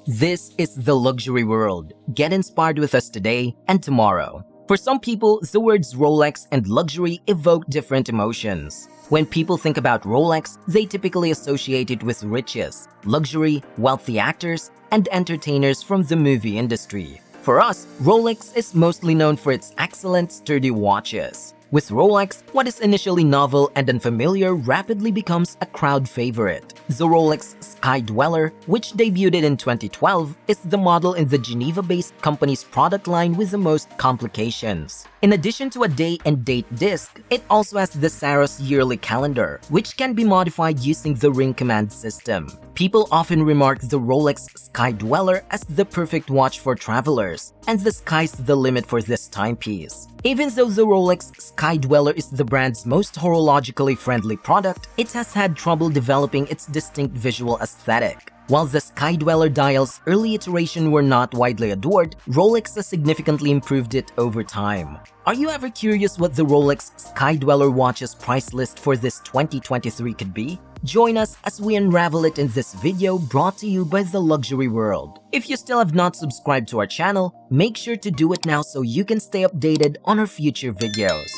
This is the luxury world. Get inspired with us today and tomorrow. For some people, the words Rolex and luxury evoke different emotions. When people think about Rolex, they typically associate it with riches, luxury, wealthy actors, and entertainers from the movie industry. For us, Rolex is mostly known for its excellent, sturdy watches. With Rolex, what is initially novel and unfamiliar rapidly becomes a crowd favorite. The Rolex Sky Dweller, which debuted in 2012, is the model in the Geneva-based company's product line with the most complications. In addition to a day and date disc, it also has the Saros yearly calendar, which can be modified using the ring command system. People often remark the Rolex Sky Dweller as the perfect watch for travelers, and the sky's the limit for this timepiece. Even though the Rolex Sky Dweller is the brand's most horologically friendly product, it has had trouble developing its distinct visual aesthetic. While the Sky Dweller dial's early iteration were not widely adored, Rolex has significantly improved it over time. Are you ever curious what the Rolex Sky Dweller watch's price list for this 2023 could be? Join us as we unravel it in this video brought to you by The Luxury World. If you still have not subscribed to our channel, make sure to do it now so you can stay updated on our future videos.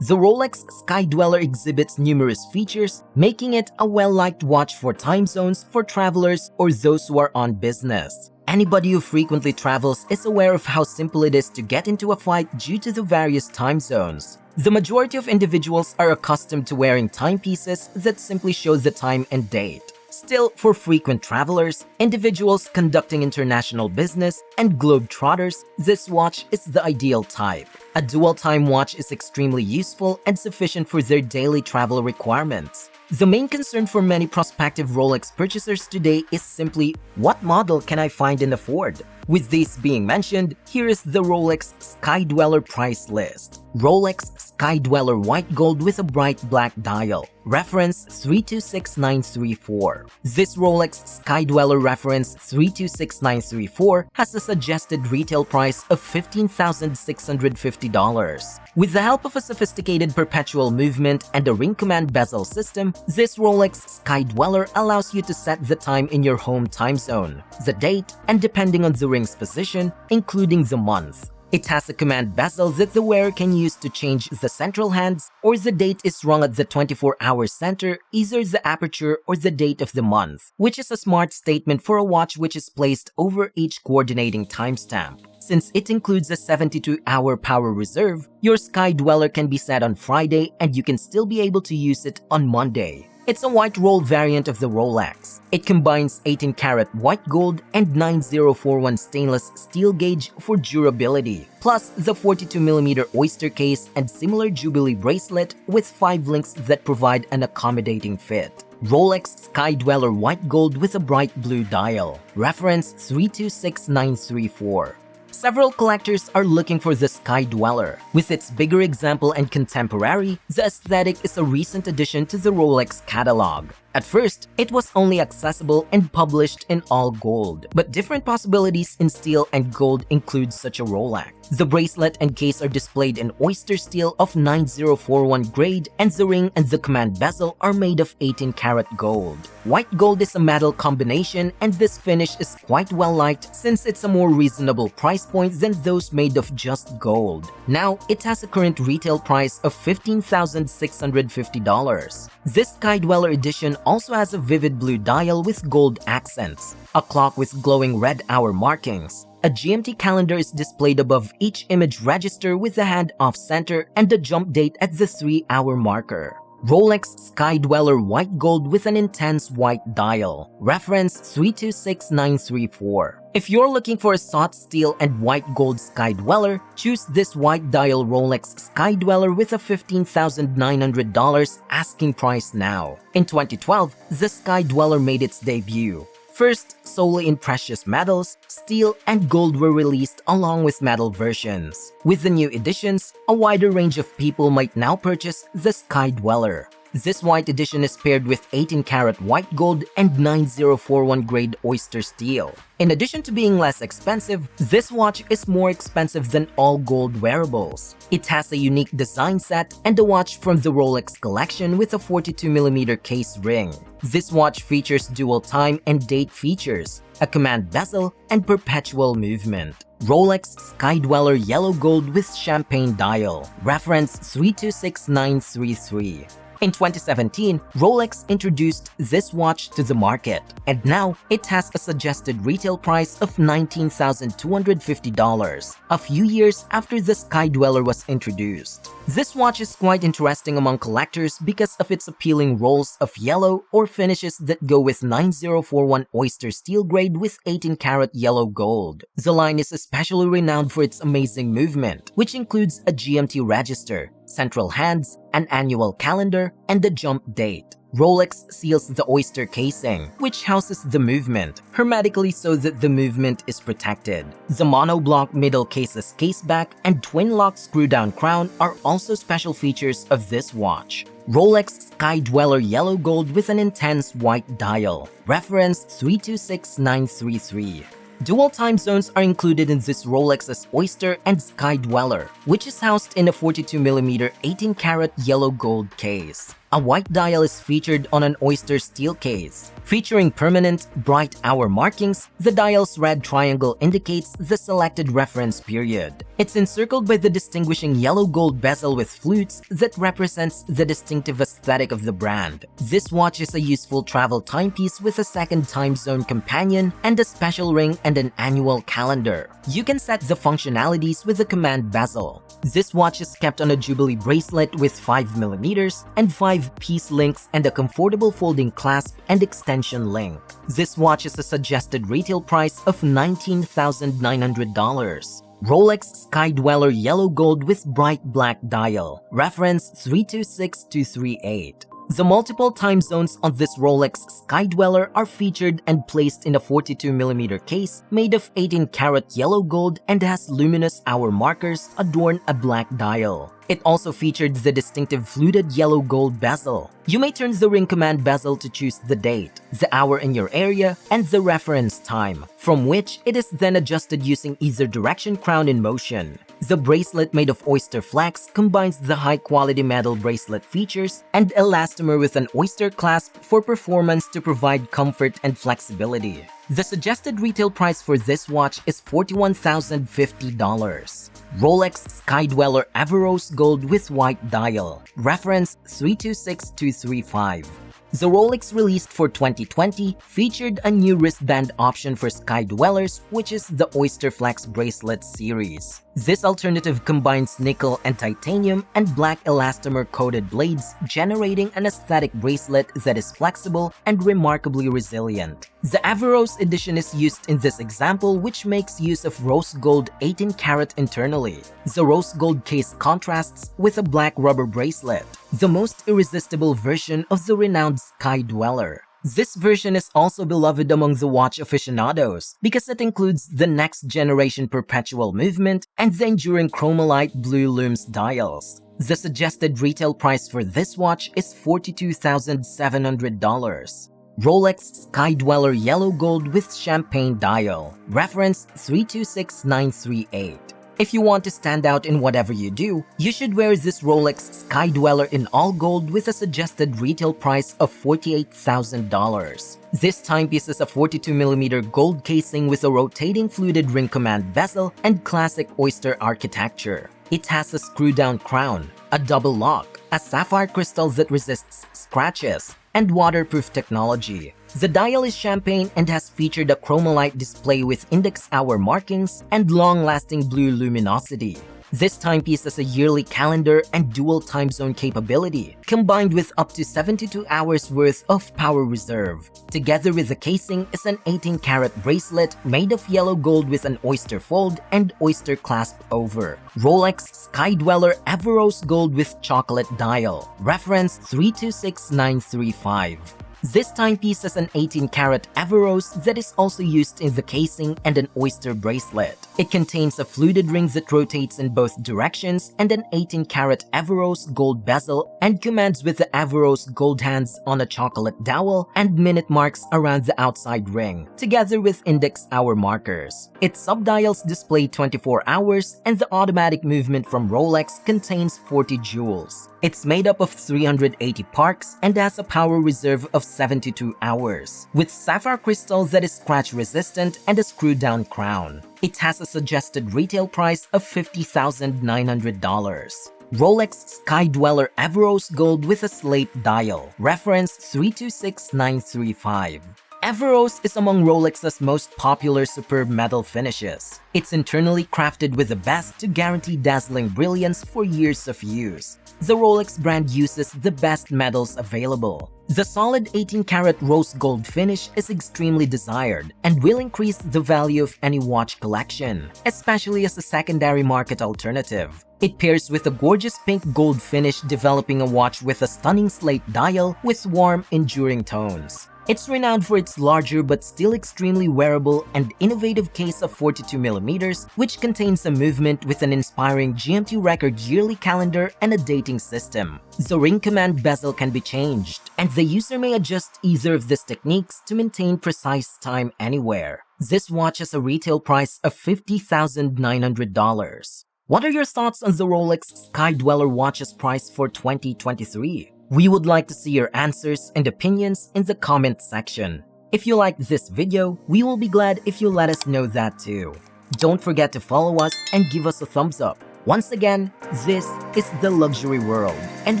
The Rolex Sky Dweller exhibits numerous features, making it a well-liked watch for time zones for travelers or those who are on business. Anybody who frequently travels is aware of how simple it is to get into a flight due to the various time zones. The majority of individuals are accustomed to wearing timepieces that simply show the time and date. Still, for frequent travelers, individuals conducting international business, and globetrotters, this watch is the ideal type. A dual-time watch is extremely useful and sufficient for their daily travel requirements. The main concern for many prospective Rolex purchasers today is simply, what model can I find and afford? With these being mentioned, here is the Rolex Sky Dweller price list. Rolex Sky Dweller white gold with a bright black dial. Reference 326934. This Rolex Sky Dweller reference 326934 has a suggested retail price of $15,650. With the help of a sophisticated perpetual movement and a ring command bezel system, this Rolex Sky Dweller allows you to set the time in your home time zone, the date, and depending on the ring's position, including the month. It has a command bezel that the wearer can use to change the central hands, or the date is rung at the 24-hour center, either the aperture or the date of the month, which is a smart statement for a watch which is placed over each coordinating timestamp. Since it includes a 72-hour power reserve, your Sky Dweller can be set on Friday and you can still be able to use it on Monday. It's a white roll variant of the Rolex. It combines 18-karat white gold and 9041 stainless steel gauge for durability, plus the 42mm oyster case and similar Jubilee bracelet with 5 links that provide an accommodating fit. Rolex Sky Dweller white gold with a bright blue dial. Reference 326934. Several collectors are looking for the Sky Dweller. With its bigger example and contemporary, the aesthetic is a recent addition to the Rolex catalog. At first, it was only accessible and published in all gold, but different possibilities in steel and gold include such a Rolex. The bracelet and case are displayed in oyster steel of 9041 grade, and the ring and the command bezel are made of 18-karat gold. White gold is a metal combination, and this finish is quite well liked since it's a more reasonable price point than those made of just gold. Now, it has a current retail price of $15,650. This Sky Dweller edition also has a vivid blue dial with gold accents, a clock with glowing red hour markings. A GMT calendar is displayed above each image register with the hand off-center and the jump date at the 3-hour marker. Rolex Sky Dweller white gold with an intense white dial. Reference 326934. If you're looking for a sought steel and white gold Sky Dweller, choose this white dial Rolex Sky Dweller with a $15,900 asking price now. In 2012, the Sky Dweller made its debut. First, solely in precious metals, steel, and gold were released along with metal versions. With the new editions, a wider range of people might now purchase the Sky Dweller. This white edition is paired with 18-karat white gold and 9041 grade oyster steel. In addition to being less expensive, this watch is more expensive than all gold wearables. It has a unique design set and a watch from the Rolex collection with a 42mm case ring. This watch features dual time and date features, a command bezel, and perpetual movement. Rolex Sky Dweller Yellow Gold with Champagne Dial, reference 326933. In 2017, Rolex introduced this watch to the market, and now it has a suggested retail price of $19,250, a few years after the Sky Dweller was introduced. This watch is quite interesting among collectors because of its appealing rolls of yellow or finishes that go with 9041 oyster steel grade with 18-karat yellow gold. The line is especially renowned for its amazing movement, which includes a GMT register, central hands, an annual calendar, and a jump date. Rolex seals the oyster casing, which houses the movement, hermetically so that the movement is protected. The monoblock middle case's caseback and twin-lock screw-down crown are also special features of this watch. Rolex Sky Dweller Yellow Gold with an intense white dial, reference 326933. Dual time zones are included in this Rolex's Oyster and Sky Dweller, which is housed in a 42mm 18-karat yellow gold case. A white dial is featured on an oyster steel case. Featuring permanent, bright hour markings, the dial's red triangle indicates the selected reference period. It's encircled by the distinguishing yellow gold bezel with flutes that represents the distinctive aesthetic of the brand. This watch is a useful travel timepiece with a second time zone companion and a special ring and an annual calendar. You can set the functionalities with the command bezel. This watch is kept on a Jubilee bracelet with 5mm and 5-piece links and a comfortable folding clasp and extension link. This watch is a suggested retail price of $19,900. Rolex Sky Dweller Yellow Gold with bright black dial, reference 326238. The multiple time zones on this Rolex Sky Dweller are featured and placed in a 42mm case made of 18-karat yellow gold and has luminous hour markers adorn a black dial. It also featured the distinctive fluted yellow gold bezel. You may turn the ring command bezel to choose the date, the hour in your area, and the reference time, from which it is then adjusted using either direction crown in motion. The bracelet made of oyster flax combines the high-quality metal bracelet features and elastomer with an oyster clasp for performance to provide comfort and flexibility. The suggested retail price for this watch is $41,050. Rolex Sky Dweller Averrose Gold with white dial, reference 326235. The Rolex released for 2020 featured a new wristband option for Sky Dwellers, which is the Oyster Flex Bracelet series. This alternative combines nickel and titanium and black elastomer-coated blades, generating an aesthetic bracelet that is flexible and remarkably resilient. The Averrose edition is used in this example, which makes use of rose gold 18-karat internally. The rose gold case contrasts with a black rubber bracelet, the most irresistible version of the renowned Sky Dweller. This version is also beloved among the watch aficionados because it includes the next generation perpetual movement and the enduring chromalite blue lumes dials. The suggested retail price for this watch is $42,700. Rolex Sky Dweller Yellow Gold with Champagne Dial, reference 326938. If you want to stand out in whatever you do, you should wear this Rolex Sky Dweller in all gold with a suggested retail price of $48,000. This timepiece is a 42mm gold casing with a rotating fluted ring command bezel and classic oyster architecture. It has a screw-down crown, a double lock, a sapphire crystal that resists scratches, and waterproof technology. The dial is champagne and has featured a chromalite display with index hour markings and long-lasting blue luminosity. This timepiece has a yearly calendar and dual time zone capability, combined with up to 72 hours worth of power reserve. Together with the casing is an 18-karat bracelet made of yellow gold with an oyster fold and oyster clasp over. Rolex Sky Dweller Averrose Gold with chocolate dial, reference 326935. This timepiece has an 18-karat Averroes that is also used in the casing and an oyster bracelet. It contains a fluted ring that rotates in both directions and an 18-karat Averroes gold bezel and commands with the Averroes gold hands on a chocolate dowel and minute marks around the outside ring, together with index hour markers. Its subdials display 24 hours and the automatic movement from Rolex contains 40 joules. It's made up of 380 parks and has a power reserve of 72 hours, with sapphire crystal that is scratch resistant and a screw-down crown. It has a suggested retail price of $50,900. Rolex Sky Dweller Averroes Gold with a slate dial, reference 326935. Averroes is among Rolex's most popular superb metal finishes. It's internally crafted with the best to guarantee dazzling brilliance for years of use. The Rolex brand uses the best metals available. The solid 18-karat rose gold finish is extremely desired and will increase the value of any watch collection, especially as a secondary market alternative. It pairs with a gorgeous pink gold finish, developing a watch with a stunning slate dial with warm, enduring tones. It's renowned for its larger but still extremely wearable and innovative case of 42mm, which contains a movement with an inspiring GMT record yearly calendar and a dating system. The ring command bezel can be changed, and the user may adjust either of these techniques to maintain precise time anywhere. This watch has a retail price of $50,900. What are your thoughts on the Rolex Sky Dweller watch's price for 2023? We would like to see your answers and opinions in the comment section. If you liked this video, we will be glad if you let us know that too. Don't forget to follow us and give us a thumbs up. Once again, this is The Luxury World, and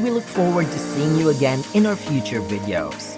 we look forward to seeing you again in our future videos.